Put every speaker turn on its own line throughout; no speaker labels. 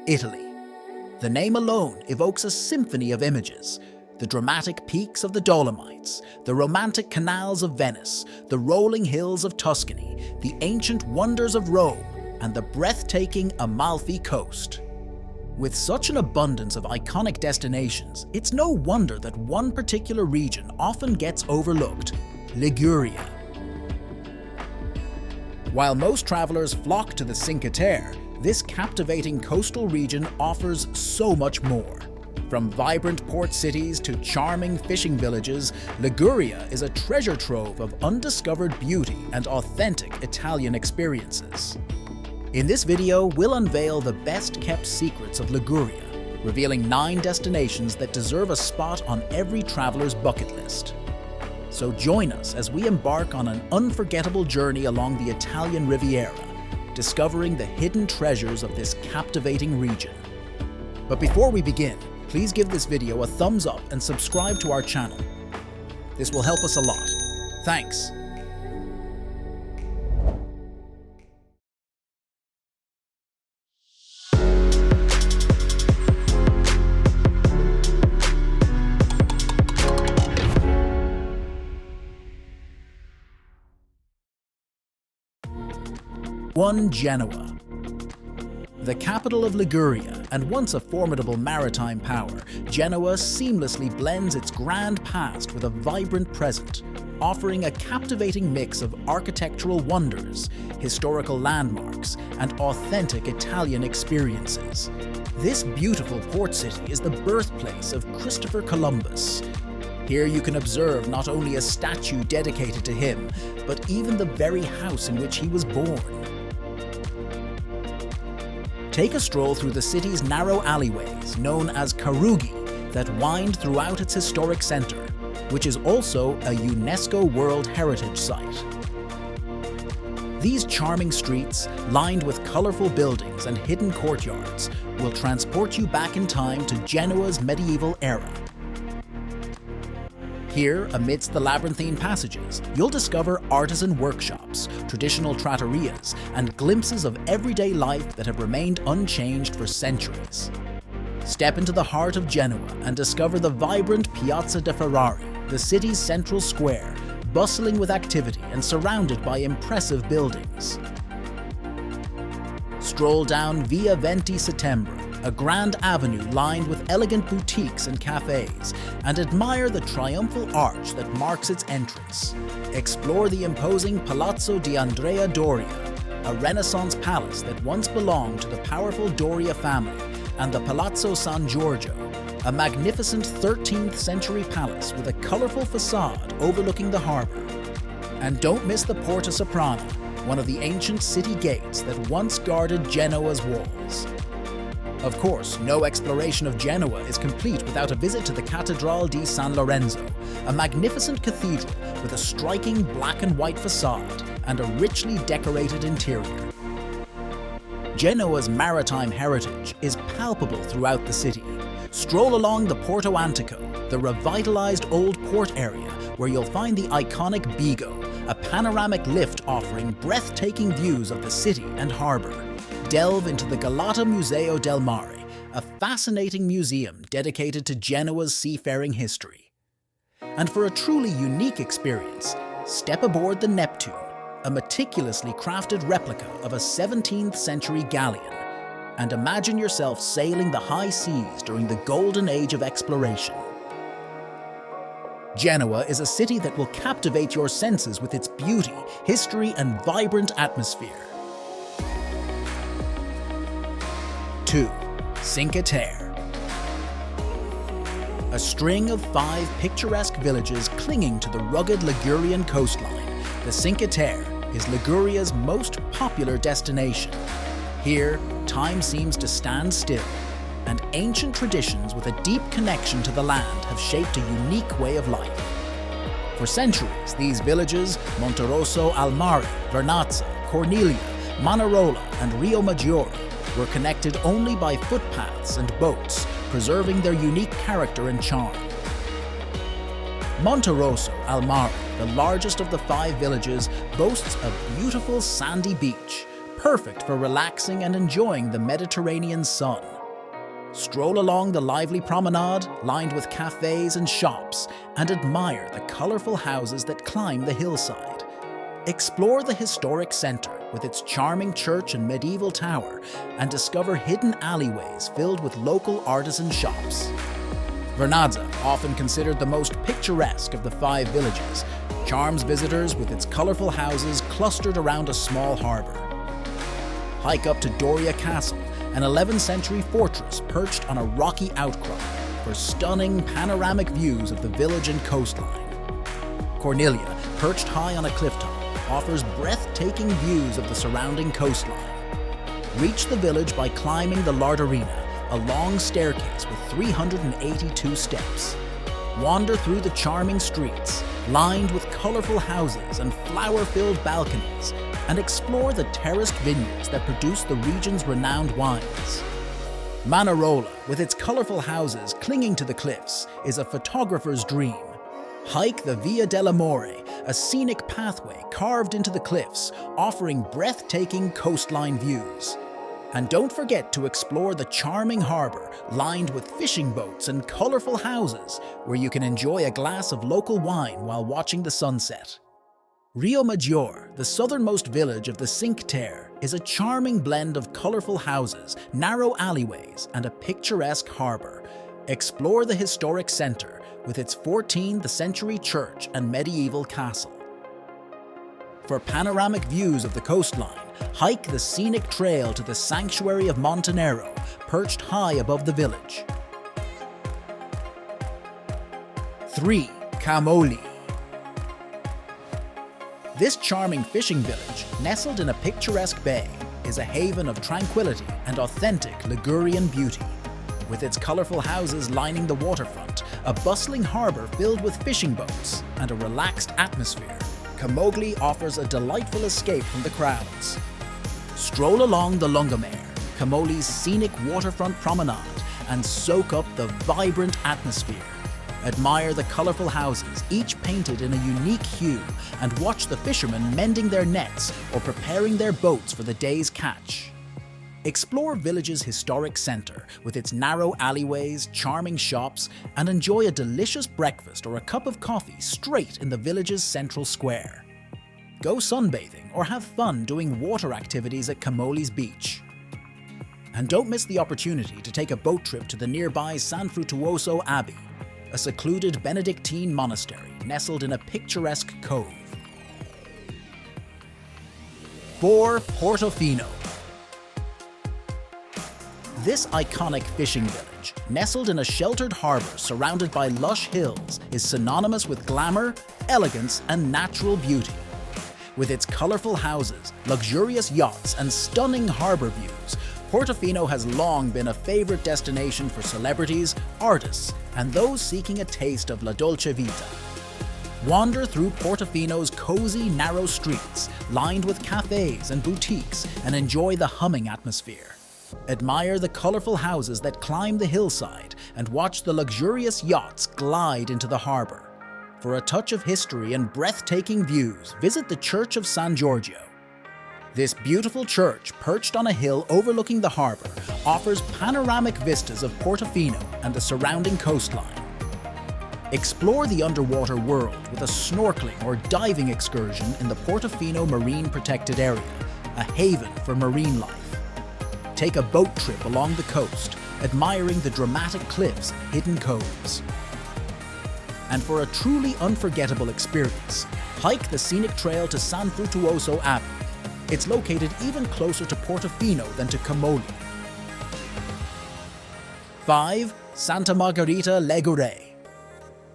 Italy. The name alone evokes a symphony of images. The dramatic peaks of the Dolomites, the romantic canals of Venice, the rolling hills of Tuscany, the ancient wonders of Rome, and the breathtaking Amalfi Coast. With such an abundance of iconic destinations, it's no wonder that one particular region often gets overlooked: Liguria. While most travelers flock to the Cinque Terre, this captivating coastal region offers so much more. From vibrant port cities to charming fishing villages, Liguria is a treasure trove of undiscovered beauty and authentic Italian experiences. In this video, we'll unveil the best-kept secrets of Liguria, revealing 9 destinations that deserve a spot on every traveler's bucket list. So join us as we embark on an unforgettable journey along the Italian Riviera, discovering the hidden treasures of this captivating region. But before we begin, please give this video a thumbs up and subscribe to our channel. This will help us a lot. Thanks. Genoa. The capital of Liguria, and once a formidable maritime power, Genoa seamlessly blends its grand past with a vibrant present, offering a captivating mix of architectural wonders, historical landmarks, and authentic Italian experiences. This beautiful port city is the birthplace of Christopher Columbus. Here you can observe not only a statue dedicated to him, but even the very house in which he was born. Take a stroll through the city's narrow alleyways, known as carughi, that wind throughout its historic center, which is also a UNESCO World Heritage Site. These charming streets, lined with colorful buildings and hidden courtyards, will transport you back in time to Genoa's medieval era. Here, amidst the labyrinthine passages, you'll discover artisan workshops, traditional trattorias, and glimpses of everyday life that have remained unchanged for centuries. Step into the heart of Genoa and discover the vibrant Piazza de' Ferrari, the city's central square, bustling with activity and surrounded by impressive buildings. Stroll down Via 20 Settembre, a grand avenue lined with elegant boutiques and cafes, and admire the triumphal arch that marks its entrance. Explore the imposing Palazzo di Andrea Doria, a Renaissance palace that once belonged to the powerful Doria family, and the Palazzo San Giorgio, a magnificent 13th century palace with a colorful facade overlooking the harbor. And don't miss the Porta Soprana, one of the ancient city gates that once guarded Genoa's walls. Of course, no exploration of Genoa is complete without a visit to the Cattedrale di San Lorenzo, a magnificent cathedral with a striking black and white facade and a richly decorated interior. Genoa's maritime heritage is palpable throughout the city. Stroll along the Porto Antico, the revitalized old port area where you'll find the iconic Bigo, a panoramic lift offering breathtaking views of the city and harbor. Delve into the Galata Museo del Mare, a fascinating museum dedicated to Genoa's seafaring history. And for a truly unique experience, step aboard the Neptune, a meticulously crafted replica of a 17th century galleon, and imagine yourself sailing the high seas during the golden age of exploration. Genoa is a city that will captivate your senses with its beauty, history, and vibrant atmosphere. 2. Cinque Terre. A string of 5 picturesque villages clinging to the rugged Ligurian coastline, the Cinque Terre is Liguria's most popular destination. Here, time seems to stand still, and ancient traditions with a deep connection to the land have shaped a unique way of life. For centuries, these villages, Monterosso al Mare, Vernazza, Cornelia, Manarola, and Rio Maggiore, were connected only by footpaths and boats, preserving their unique character and charm. Monterosso al Mare, the largest of the 5 villages, boasts a beautiful sandy beach, perfect for relaxing and enjoying the Mediterranean sun. Stroll along the lively promenade lined with cafes and shops and admire the colorful houses that climb the hillside. Explore the historic center with its charming church and medieval tower and discover hidden alleyways filled with local artisan shops. Vernazza, often considered the most picturesque of the 5 villages, charms visitors with its colorful houses clustered around a small harbor. Hike up to Doria Castle, an 11th century fortress perched on a rocky outcrop for stunning panoramic views of the village and coastline. Cornelia, perched high on a clifftop, offers breathtaking views of the surrounding coastline. Reach the village by climbing the Larderina, a long staircase with 382 steps. Wander through the charming streets, lined with colorful houses and flower-filled balconies, and explore the terraced vineyards that produce the region's renowned wines. Manarola, with its colorful houses clinging to the cliffs, is a photographer's dream. Hike the Via dell'Amore, a scenic pathway carved into the cliffs, offering breathtaking coastline views. And don't forget to explore the charming harbor, lined with fishing boats and colorful houses, where you can enjoy a glass of local wine while watching the sunset. Rio Maggiore, the southernmost village of the Cinque Terre, is a charming blend of colorful houses, narrow alleyways, and a picturesque harbor. Explore the historic center with its 14th century church and medieval castle. For panoramic views of the coastline, hike the scenic trail to the sanctuary of Montenero, perched high above the village. 3. Camogli. This charming fishing village, nestled in a picturesque bay, is a haven of tranquility and authentic Ligurian beauty. With its colorful houses lining the waterfront, a bustling harbor filled with fishing boats, and a relaxed atmosphere, Camogli offers a delightful escape from the crowds. Stroll along the Lungomare, Camogli's scenic waterfront promenade, and soak up the vibrant atmosphere. Admire the colorful houses, each painted in a unique hue, and watch the fishermen mending their nets or preparing their boats for the day's catch. Explore village's historic center with its narrow alleyways, charming shops, and enjoy a delicious breakfast or a cup of coffee straight in the village's central square. Go sunbathing or have fun doing water activities at Camogli's beach. And don't miss the opportunity to take a boat trip to the nearby San Frutuoso Abbey, a secluded Benedictine monastery nestled in a picturesque cove. 4. Portofino. This iconic fishing village, nestled in a sheltered harbor surrounded by lush hills, is synonymous with glamour, elegance, and natural beauty. With its colorful houses, luxurious yachts, and stunning harbor views, Portofino has long been a favorite destination for celebrities, artists, and those seeking a taste of la dolce vita. Wander through Portofino's cozy, narrow streets, lined with cafes and boutiques, and enjoy the humming atmosphere. Admire the colorful houses that climb the hillside and watch the luxurious yachts glide into the harbor. For a touch of history and breathtaking views, visit the Church of San Giorgio. This beautiful church, perched on a hill overlooking the harbor, offers panoramic vistas of Portofino and the surrounding coastline. Explore the underwater world with a snorkeling or diving excursion in the Portofino Marine Protected Area, a haven for marine life. Take a boat trip along the coast, admiring the dramatic cliffs and hidden coves. And for a truly unforgettable experience, hike the scenic trail to San Frutuoso Abbey. It's located even closer to Portofino than to Camogli. 5. Santa Margherita Ligure.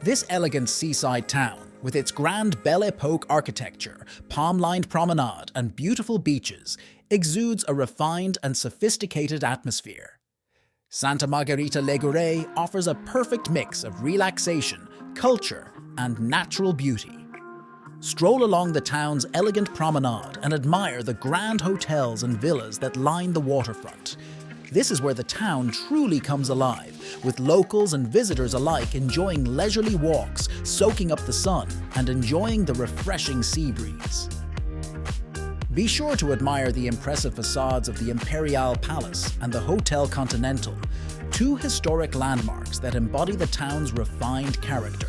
This elegant seaside town, with its grand Belle Epoque architecture, palm-lined promenade, and beautiful beaches, exudes a refined and sophisticated atmosphere. Santa Margherita Ligure offers a perfect mix of relaxation, culture, and natural beauty. Stroll along the town's elegant promenade and admire the grand hotels and villas that line the waterfront. This is where the town truly comes alive, with locals and visitors alike enjoying leisurely walks, soaking up the sun, and enjoying the refreshing sea breeze. Be sure to admire the impressive facades of the Imperial Palace and the Hotel Continental, two historic landmarks that embody the town's refined character.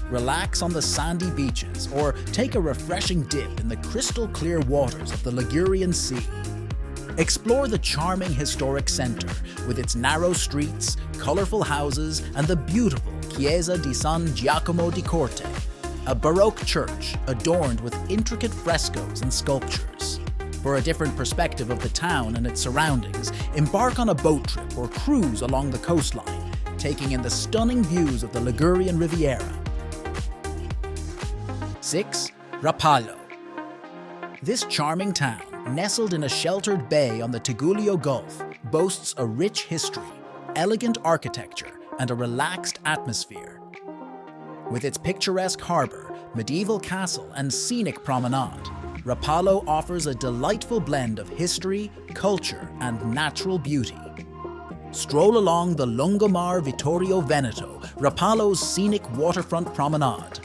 Relax on the sandy beaches or take a refreshing dip in the crystal-clear waters of the Ligurian Sea. Explore the charming historic centre with its narrow streets, colourful houses, and the beautiful Chiesa di San Giacomo di Corte, a Baroque church adorned with intricate frescoes and sculptures. For a different perspective of the town and its surroundings, embark on a boat trip or cruise along the coastline, taking in the stunning views of the Ligurian Riviera. 6. Rapallo. This charming town, nestled in a sheltered bay on the Tigullio Gulf, boasts a rich history, elegant architecture, and a relaxed atmosphere. With its picturesque harbour, medieval castle, and scenic promenade, Rapallo offers a delightful blend of history, culture, and natural beauty. Stroll along the Lungomar Vittorio Veneto, Rapallo's scenic waterfront promenade.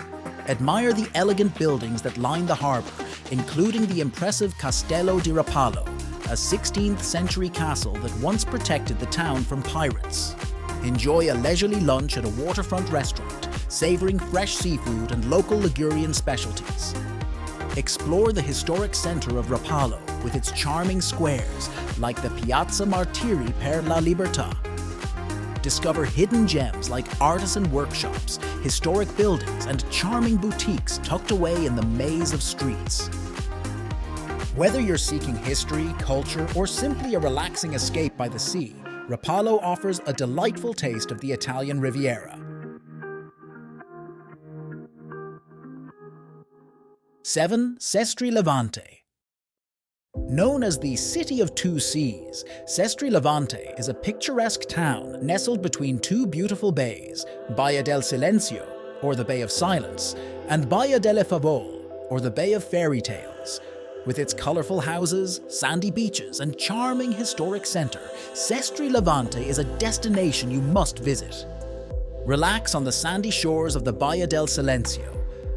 Admire the elegant buildings that line the harbour, including the impressive Castello di Rapallo, a 16th century castle that once protected the town from pirates. Enjoy a leisurely lunch at a waterfront restaurant, savouring fresh seafood and local Ligurian specialties. Explore the historic centre of Rapallo with its charming squares, like the Piazza Martiri per la Libertà. Discover hidden gems like artisan workshops, historic buildings, and charming boutiques tucked away in the maze of streets. Whether you're seeking history, culture, or simply a relaxing escape by the sea, Rapallo offers a delightful taste of the Italian Riviera. 7. Sestri Levante. Known as the City of Two Seas, Sestri Levante is a picturesque town nestled between two beautiful bays, Baia del Silenzio, or the Bay of Silence, and Baia delle Favole, or the Bay of Fairy Tales. With its colourful houses, sandy beaches, and charming historic centre, Sestri Levante is a destination you must visit. Relax on the sandy shores of the Baia del Silenzio,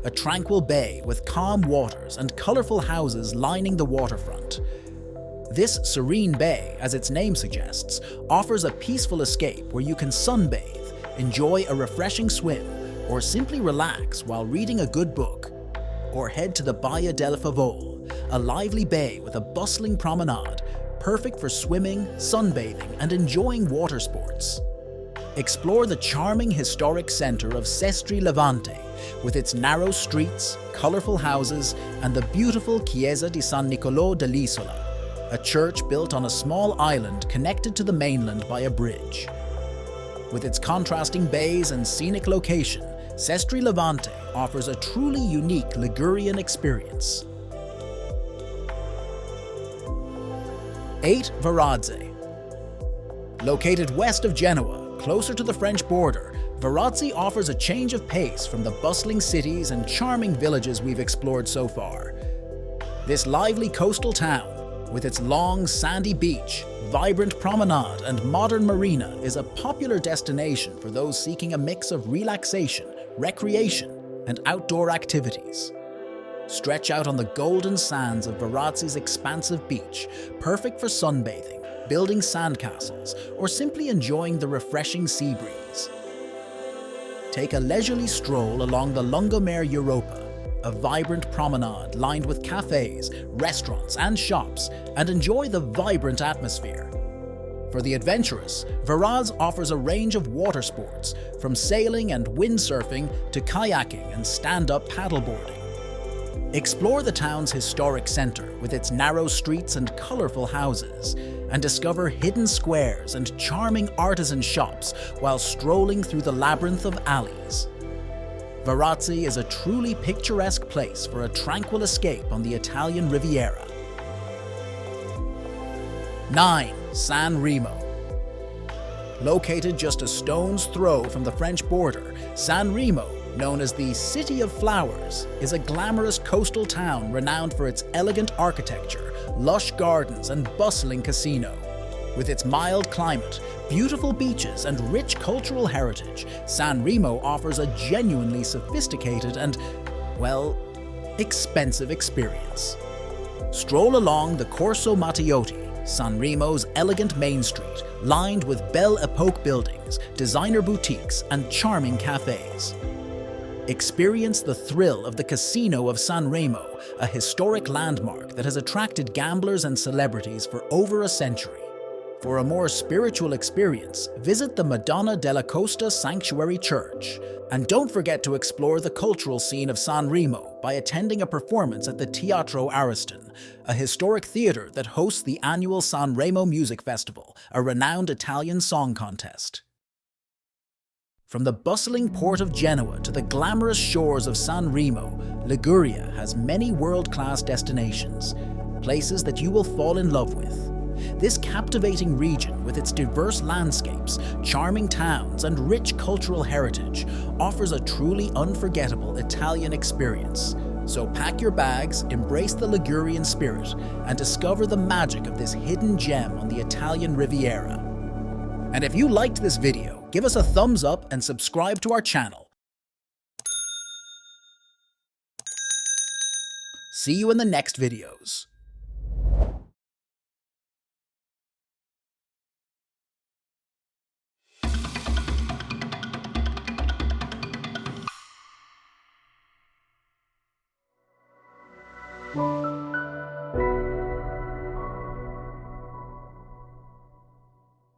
a tranquil bay with calm waters and colourful houses lining the waterfront. This serene bay, as its name suggests, offers a peaceful escape where you can sunbathe, enjoy a refreshing swim, or simply relax while reading a good book. Or head to the Baia del Favole, a lively bay with a bustling promenade, perfect for swimming, sunbathing, and enjoying water sports. Explore the charming historic centre of Sestri Levante, with its narrow streets, colourful houses, and the beautiful Chiesa di San Niccolò dell'Isola, a church built on a small island connected to the mainland by a bridge. With its contrasting bays and scenic location, Sestri Levante offers a truly unique Ligurian experience. 8. Varazze. Located west of Genoa, closer to the French border, Varazze offers a change of pace from the bustling cities and charming villages we've explored so far. This lively coastal town, with its long sandy beach, vibrant promenade, and modern marina, is a popular destination for those seeking a mix of relaxation, recreation, and outdoor activities. Stretch out on the golden sands of Varazze's expansive beach, perfect for sunbathing, building sandcastles, or simply enjoying the refreshing sea breeze. Take a leisurely stroll along the Lungomare Europa, a vibrant promenade lined with cafes, restaurants, and shops, and enjoy the vibrant atmosphere. For the adventurous, Varazze offers a range of water sports, from sailing and windsurfing to kayaking and stand-up paddleboarding. Explore the town's historic centre with its narrow streets and colourful houses, and discover hidden squares and charming artisan shops while strolling through the labyrinth of alleys. Varazze is a truly picturesque place for a tranquil escape on the Italian Riviera. 9. San Remo. Located just a stone's throw from the French border, San Remo, known as the City of Flowers, is a glamorous coastal town renowned for its elegant architecture, lush gardens, and bustling casino. With its mild climate, beautiful beaches, and rich cultural heritage, San Remo offers a genuinely sophisticated and, well, expensive experience. Stroll along the Corso Matteotti, San Remo's elegant main street, lined with Belle Epoque buildings, designer boutiques, and charming cafes. Experience the thrill of the Casino of San Remo, a historic landmark that has attracted gamblers and celebrities for over a century. For a more spiritual experience, visit the Madonna della Costa Sanctuary Church. And don't forget to explore the cultural scene of San Remo by attending a performance at the Teatro Ariston, a historic theatre that hosts the annual San Remo Music Festival, a renowned Italian song contest. From the bustling port of Genoa to the glamorous shores of San Remo, Liguria has many world-class destinations, places that you will fall in love with. This captivating region, with its diverse landscapes, charming towns, and rich cultural heritage, offers a truly unforgettable Italian experience. So pack your bags, embrace the Ligurian spirit, and discover the magic of this hidden gem on the Italian Riviera. And if you liked this video, give us a thumbs up and subscribe to our channel. See you in the next videos.